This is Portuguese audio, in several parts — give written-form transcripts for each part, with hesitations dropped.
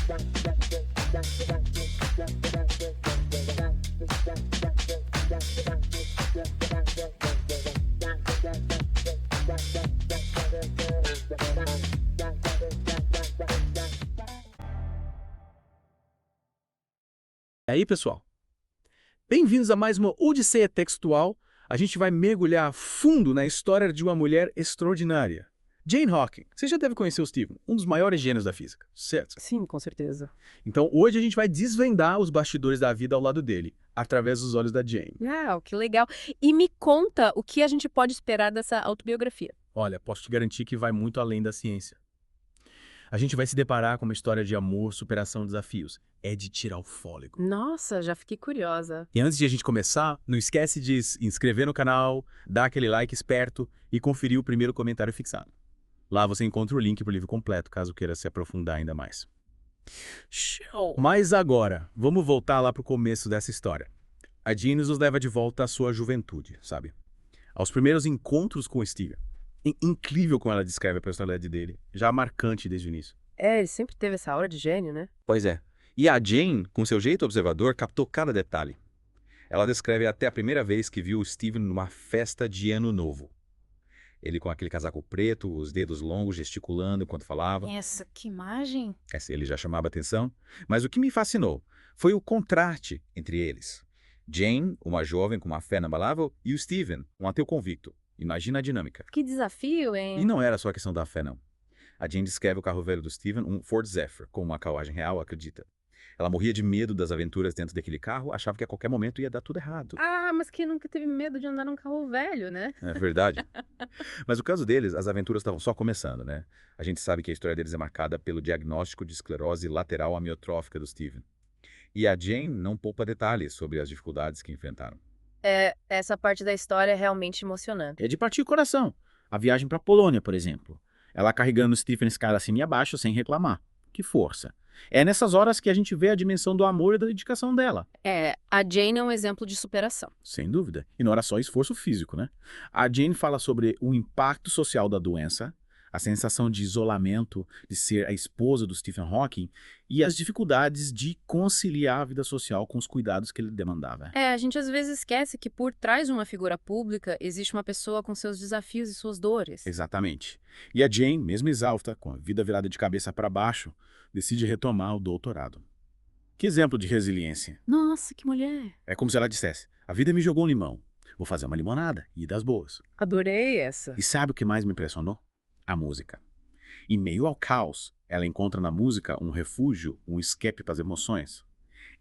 E aí, pessoal? Bem-vindos a mais uma Odisseia Textual. A gente vai mergulhar a fundo na história de uma mulher extraordinária. Jane Hawking. Você já deve conhecer o Stephen, um dos maiores gênios da física, certo? Sim, com certeza. Então, hoje a gente vai desvendar os bastidores da vida ao lado dele, através dos olhos da Jane. Uau, que legal. E me conta o que a gente pode esperar dessa autobiografia. Olha, posso te garantir que vai muito além da ciência. A gente vai se deparar com uma história de amor, superação e desafios. É de tirar o fôlego. Nossa, já fiquei curiosa. E antes de a gente começar, não esquece de se inscrever no canal, dar aquele like esperto e conferir o primeiro comentário fixado. Lá você encontra o link para o livro completo, caso queira se aprofundar ainda mais. Show! Mas agora, vamos voltar lá para o começo dessa história. A Jane nos leva de volta à sua juventude, sabe? Aos primeiros encontros com o Steven. Incrível como ela descreve a personalidade dele, já marcante desde o início. É, ele sempre teve essa aura de gênio, né? Pois é. E a Jane, com seu jeito observador, captou cada detalhe. Ela descreve até a primeira vez que viu o Steven numa festa de Ano Novo. Ele com aquele casaco preto, os dedos longos, gesticulando enquanto falava. Essa, que imagem! Ele já chamava atenção. Mas o que me fascinou foi o contraste entre eles. Jane, uma jovem com uma fé inabalável, e o Steven, um ateu convicto. Imagina a dinâmica. Que desafio, hein? E não era só a questão da fé, não. A Jane descreve o carro velho do Steven, um Ford Zephyr, com uma carruagem real, acredita. Ela morria de medo das aventuras dentro daquele carro, achava que a qualquer momento ia dar tudo errado. Ah, mas quem nunca teve medo de andar num carro velho, né? É verdade. Mas no caso deles, as aventuras estavam só começando, né? A gente sabe que a história deles é marcada pelo diagnóstico de esclerose lateral amiotrófica do Steven. E a Jane não poupa detalhes sobre as dificuldades que enfrentaram. É, essa parte da história é realmente emocionante. É de partir o coração. A viagem para a Polônia, por exemplo. Ela carregando o Stephen escada acima e abaixo sem reclamar. Que força. É nessas horas que a gente vê a dimensão do amor e da dedicação dela. É, a Jane é um exemplo de superação. Sem dúvida. E não era só esforço físico, né? A Jane fala sobre o impacto social da doença, a sensação de isolamento, de ser a esposa do Stephen Hawking e as dificuldades de conciliar a vida social com os cuidados que ele demandava. É, a gente às vezes esquece que por trás de uma figura pública existe uma pessoa com seus desafios e suas dores. Exatamente. E a Jane, mesmo exausta, com a vida virada de cabeça para baixo, decide retomar o doutorado. Que exemplo de resiliência. Nossa, que mulher! É como se ela dissesse, a vida me jogou um limão, vou fazer uma limonada e das boas. Adorei essa. E sabe o que mais me impressionou? A música. Em meio ao caos, ela encontra na música um refúgio, um escape para as emoções.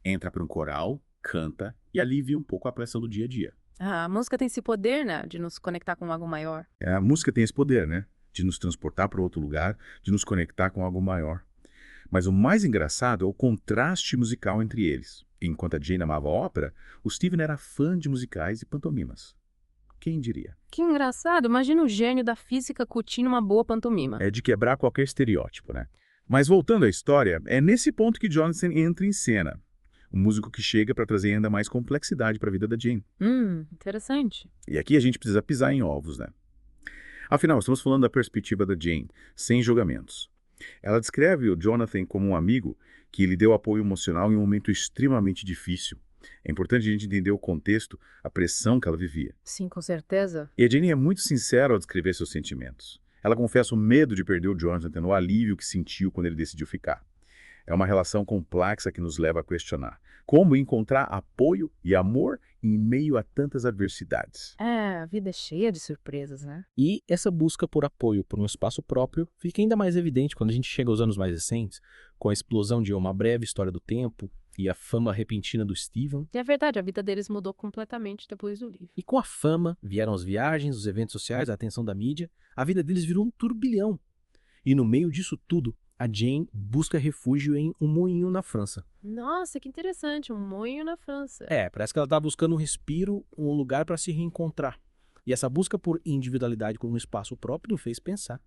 Entra para um coral, canta e alivia um pouco a pressão do dia a dia. Ah, a música tem esse poder, né, de nos conectar com algo maior. A música tem esse poder, né? De nos transportar para outro lugar, de nos conectar com algo maior. Mas o mais engraçado é o contraste musical entre eles. Enquanto a Jane amava a ópera, o Steven era fã de musicais e pantomimas. Quem diria? Que engraçado, imagina o gênio da física curtindo uma boa pantomima. É de quebrar qualquer estereótipo, né? Mas voltando à história, é nesse ponto que Jonathan entra em cena. Um músico que chega para trazer ainda mais complexidade para a vida da Jane. Interessante. E aqui a gente precisa pisar em ovos, né? Afinal, estamos falando da perspectiva da Jane, sem julgamentos. Ela descreve o Jonathan como um amigo que lhe deu apoio emocional em um momento extremamente difícil. É importante a gente entender o contexto, a pressão que ela vivia. Sim, com certeza. E a Jane é muito sincera ao descrever seus sentimentos. Ela confessa o medo de perder o Jonathan, o alívio que sentiu quando ele decidiu ficar. É uma relação complexa que nos leva a questionar como encontrar apoio e amor em meio a tantas adversidades. É, a vida é cheia de surpresas, né? E essa busca por apoio por um espaço próprio fica ainda mais evidente quando a gente chega aos anos mais recentes, com a explosão de Uma Breve História do Tempo e a fama repentina do Steven. E é verdade, a vida deles mudou completamente depois do livro. E com a fama vieram as viagens, os eventos sociais, a atenção da mídia, a vida deles virou um turbilhão. E no meio disso tudo, a Jane busca refúgio em um moinho na França. Nossa, que interessante, um moinho na França. É, parece que ela está buscando um respiro, um lugar para se reencontrar. E essa busca por individualidade com um espaço próprio nos fez pensar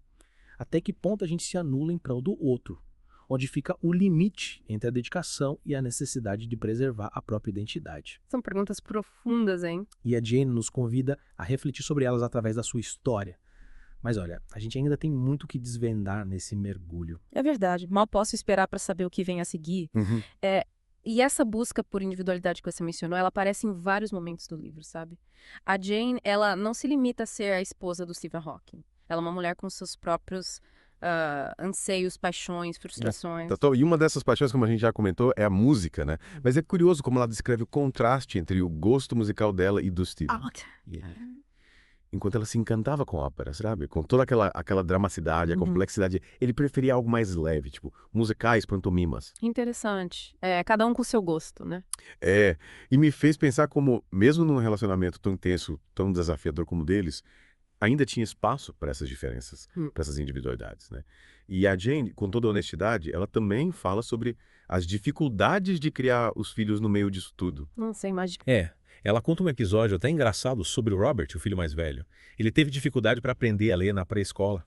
até que ponto a gente se anula em prol do outro, onde fica o limite entre a dedicação e a necessidade de preservar a própria identidade. São perguntas profundas, hein? E a Jane nos convida a refletir sobre elas através da sua história, Mas olha, a gente ainda tem muito o que desvendar nesse mergulho. É verdade, mal posso esperar para saber o que vem a seguir. Uhum. E essa busca por individualidade que você mencionou, ela aparece em vários momentos do livro, sabe? A Jane, ela não se limita a ser a esposa do Stephen Hawking. Ela é uma mulher com seus próprios anseios, paixões, frustrações. E uma dessas paixões, como a gente já comentou, é a música, né? Mas é curioso como ela descreve o contraste entre o gosto musical dela e do Stephen. Enquanto ela se encantava com a ópera, sabe? Com toda aquela dramaticidade, a complexidade. Ele preferia algo mais leve, tipo musicais, pantomimas. Interessante. Cada um com o seu gosto, né? E me fez pensar como, mesmo num relacionamento tão intenso, tão desafiador como o deles, ainda tinha espaço para essas diferenças, para essas individualidades, né? E a Jane, com toda honestidade, ela também fala sobre as dificuldades de criar os filhos no meio disso tudo. Não sei mais de... Ela conta um episódio até engraçado sobre o Robert, o filho mais velho. Ele teve dificuldade para aprender a ler na pré-escola.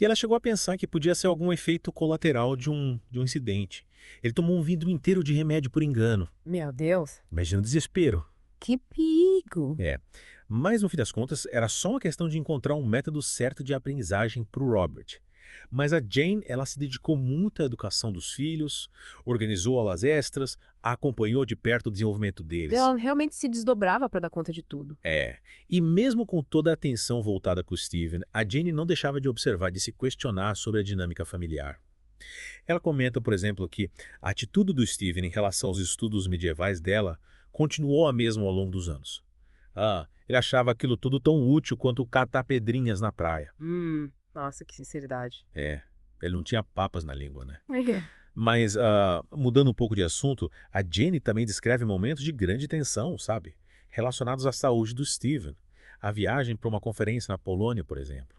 E ela chegou a pensar que podia ser algum efeito colateral de um incidente. Ele tomou um vidro inteiro de remédio por engano. Meu Deus. Imagina o desespero. Que perigo. Mas, no fim das contas, era só uma questão de encontrar um método certo de aprendizagem para o Robert. Mas a Jane, ela se dedicou muito à educação dos filhos, organizou aulas extras, acompanhou de perto o desenvolvimento deles. Ela realmente se desdobrava para dar conta de tudo. E mesmo com toda a atenção voltada com o Stephen, a Jane não deixava de observar, de se questionar sobre a dinâmica familiar. Ela comenta, por exemplo, que a atitude do Stephen em relação aos estudos medievais dela continuou a mesma ao longo dos anos. Ele achava aquilo tudo tão útil quanto catar pedrinhas na praia. Nossa, que sinceridade. Ele não tinha papas na língua, né? Mas, mudando um pouco de assunto, a Jane também descreve momentos de grande tensão, sabe? Relacionados à saúde do Stephen. A viagem para uma conferência na Polônia, por exemplo.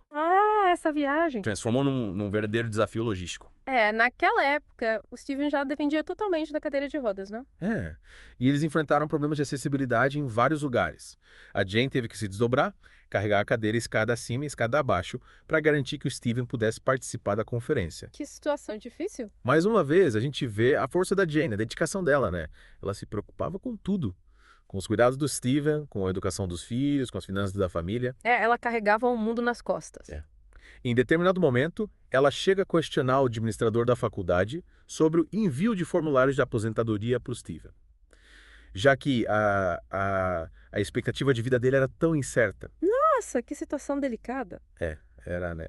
Essa viagem. Transformou num verdadeiro desafio logístico. Naquela época, o Stephen já dependia totalmente da cadeira de rodas, né? E eles enfrentaram problemas de acessibilidade em vários lugares. A Jane teve que se desdobrar, carregar a cadeira escada acima e escada abaixo para garantir que o Stephen pudesse participar da conferência. Que situação difícil. Mais uma vez, a gente vê a força da Jane, a dedicação dela, né? Ela se preocupava com tudo. Com os cuidados do Stephen, com a educação dos filhos, com as finanças da família. Ela carregava o mundo nas costas. Em determinado momento, ela chega a questionar o administrador da faculdade sobre o envio de formulários de aposentadoria para o Stephen. Já que a expectativa de vida dele era tão incerta. Nossa, que situação delicada. Era, né?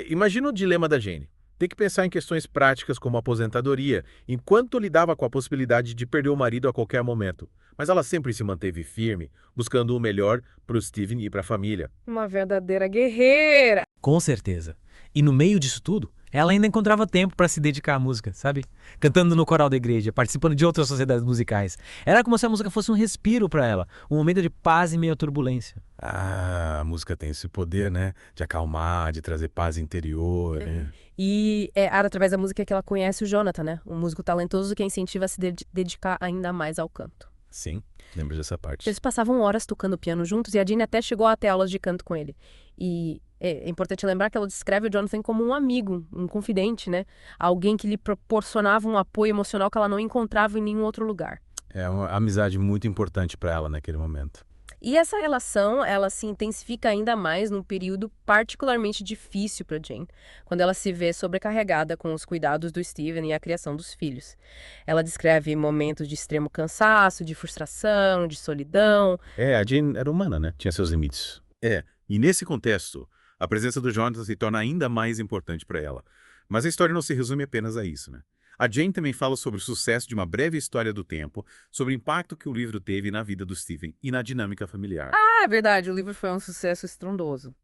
Imagina o dilema da Jane. Ter que pensar em questões práticas como aposentadoria, enquanto lidava com a possibilidade de perder o marido a qualquer momento. Mas ela sempre se manteve firme, buscando o melhor para o Stephen e para a família. Uma verdadeira guerreira. Com certeza. E no meio disso tudo, ela ainda encontrava tempo para se dedicar à música, sabe? Cantando no coral da igreja, participando de outras sociedades musicais. Era como se a música fosse um respiro para ela, um momento de paz em meio à turbulência. A música tem esse poder, né? De acalmar, de trazer paz interior. Né? E é através da música que ela conhece o Jonathan, né? Um músico talentoso que a incentiva a se dedicar ainda mais ao canto. Sim, lembro dessa parte. Eles passavam horas tocando piano juntos e a Jane até chegou a ter aulas de canto com ele. E é importante lembrar que ela descreve o Jonathan como um amigo, um confidente, né? Alguém que lhe proporcionava um apoio emocional que ela não encontrava em nenhum outro lugar. É uma amizade muito importante para ela naquele momento. E essa relação, ela se intensifica ainda mais num período particularmente difícil para Jane, quando ela se vê sobrecarregada com os cuidados do Stephen e a criação dos filhos. Ela descreve momentos de extremo cansaço, de frustração, de solidão. A Jane era humana, né? Tinha seus limites. E nesse contexto, a presença do Jonathan se torna ainda mais importante para ela. Mas a história não se resume apenas a isso, né? A Jane também fala sobre o sucesso de Uma Breve História do Tempo, sobre o impacto que o livro teve na vida do Stephen e na dinâmica familiar. É verdade, o livro foi um sucesso estrondoso.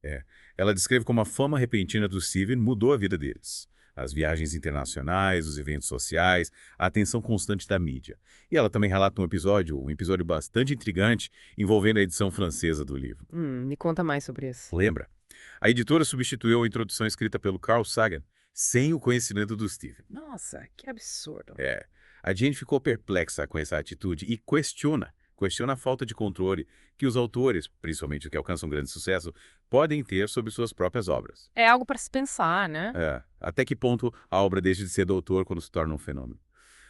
Ela descreve como a fama repentina do Stephen mudou a vida deles. As viagens internacionais, os eventos sociais, a atenção constante da mídia. E ela também relata um episódio bastante intrigante, envolvendo a edição francesa do livro. Me conta mais sobre isso. Lembra? A editora substituiu a introdução escrita pelo Carl Sagan, sem o conhecimento do Stephen. Nossa, que absurdo. A Jane ficou perplexa com essa atitude e questiona a falta de controle que os autores, principalmente os que alcançam grande sucesso, podem ter sobre suas próprias obras. É algo para se pensar, né? Até que ponto a obra deixa de ser do autor quando se torna um fenômeno.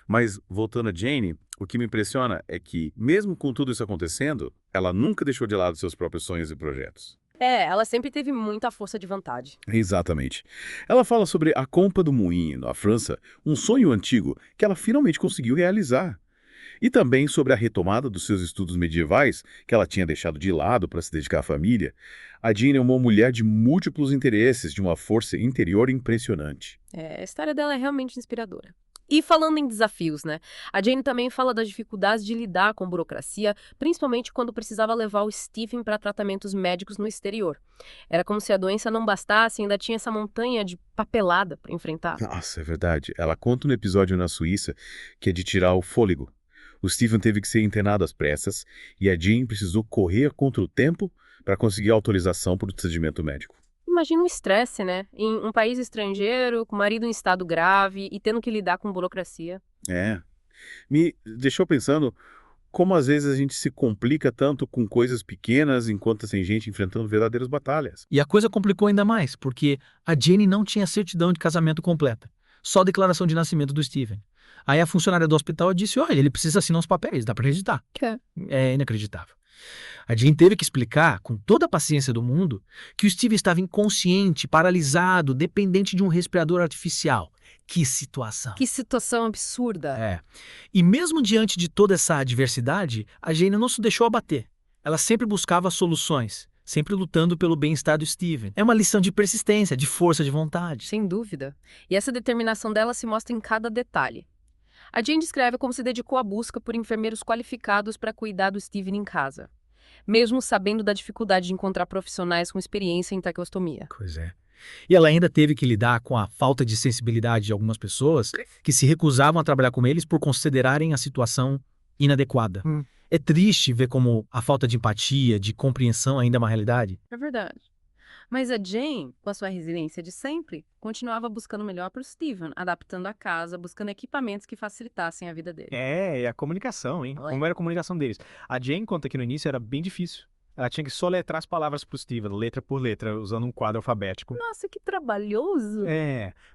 Mas, voltando a Jane, o que me impressiona é que, mesmo com tudo isso acontecendo, ela nunca deixou de lado seus próprios sonhos e projetos. Ela sempre teve muita força de vontade. Exatamente. Ela fala sobre a Compa do Moinho, na França, um sonho antigo que ela finalmente conseguiu realizar. E também sobre a retomada dos seus estudos medievais, que ela tinha deixado de lado para se dedicar à família. A Jane é uma mulher de múltiplos interesses, de uma força interior impressionante. A história dela é realmente inspiradora. E falando em desafios, né? A Jane também fala das dificuldades de lidar com burocracia, principalmente quando precisava levar o Stephen para tratamentos médicos no exterior. Era como se a doença não bastasse, ainda tinha essa montanha de papelada para enfrentar. Nossa, é verdade. Ela conta um episódio na Suíça que é de tirar o fôlego. O Stephen teve que ser internado às pressas e a Jane precisou correr contra o tempo para conseguir autorização para o procedimento médico. Imagina o estresse, né? Em um país estrangeiro, com o marido em estado grave e tendo que lidar com burocracia. Me deixou pensando como às vezes a gente se complica tanto com coisas pequenas enquanto tem gente enfrentando verdadeiras batalhas. E a coisa complicou ainda mais, porque a Jane não tinha certidão de casamento completa, só a declaração de nascimento do Stephen. Aí a funcionária do hospital disse, olha, ele precisa assinar os papéis, dá pra acreditar. É inacreditável. A Jane teve que explicar, com toda a paciência do mundo, que o Steve estava inconsciente, paralisado, dependente de um respirador artificial. Que situação! Que situação absurda! E mesmo diante de toda essa adversidade, a Jane não se deixou abater. Ela sempre buscava soluções, sempre lutando pelo bem-estar do Steven. É uma lição de persistência, de força de vontade. Sem dúvida. E essa determinação dela se mostra em cada detalhe. A Jane descreve como se dedicou à busca por enfermeiros qualificados para cuidar do Steven em casa, mesmo sabendo da dificuldade de encontrar profissionais com experiência em traqueostomia. Pois é. E ela ainda teve que lidar com a falta de sensibilidade de algumas pessoas que se recusavam a trabalhar com eles por considerarem a situação inadequada. É triste ver como a falta de empatia, de compreensão ainda é uma realidade. É verdade. Mas a Jane, com a sua resiliência de sempre, continuava buscando o melhor para o Steven, adaptando a casa, buscando equipamentos que facilitassem a vida dele. E a comunicação, hein? Oi. Como era a comunicação deles? A Jane conta que no início era bem difícil. Ela tinha que soletrar as palavras pro Steven, letra por letra, usando um quadro alfabético. Nossa, que trabalhoso!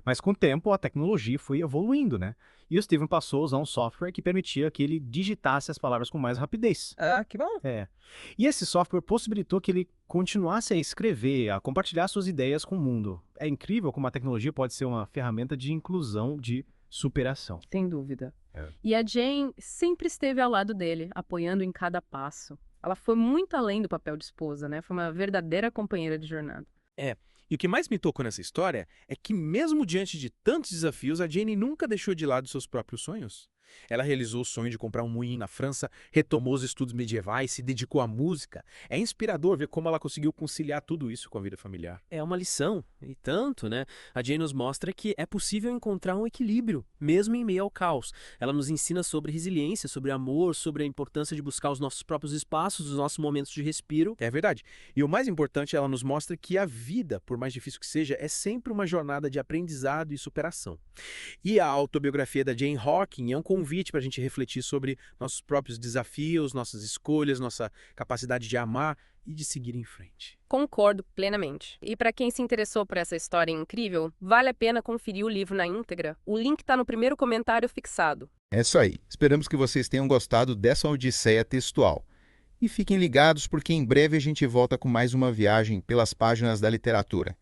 Mas com o tempo a tecnologia foi evoluindo, né? E o Steven passou a usar um software que permitia que ele digitasse as palavras com mais rapidez. Ah, que bom. E esse software possibilitou que ele continuasse a escrever, a compartilhar suas ideias com o mundo. É incrível como a tecnologia pode ser uma ferramenta de inclusão, de superação. Sem dúvida. E a Jane sempre esteve ao lado dele, apoiando em cada passo. Ela foi muito além do papel de esposa, né? Foi uma verdadeira companheira de jornada. E o que mais me tocou nessa história é que, mesmo diante de tantos desafios, a Jane nunca deixou de lado seus próprios sonhos. Ela realizou o sonho de comprar um moinho na França, retomou os estudos medievais, se dedicou à música. É inspirador ver como ela conseguiu conciliar tudo isso com a vida familiar. É uma lição, e tanto, né? A Jane nos mostra que é possível encontrar um equilíbrio, mesmo em meio ao caos. Ela nos ensina sobre resiliência, sobre amor, sobre a importância de buscar os nossos próprios espaços, os nossos momentos de respiro. É verdade. E o mais importante, ela nos mostra que a vida, por mais difícil que seja, é sempre uma jornada de aprendizado e superação. E a autobiografia da Jane Hawking é um convite para a gente refletir sobre nossos próprios desafios, nossas escolhas, nossa capacidade de amar e de seguir em frente. Concordo plenamente. E para quem se interessou por essa história incrível, vale a pena conferir o livro na íntegra. O link está no primeiro comentário fixado. É isso aí. Esperamos que vocês tenham gostado dessa odisseia textual. E fiquem ligados porque em breve a gente volta com mais uma viagem pelas páginas da literatura.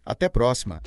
Até a próxima!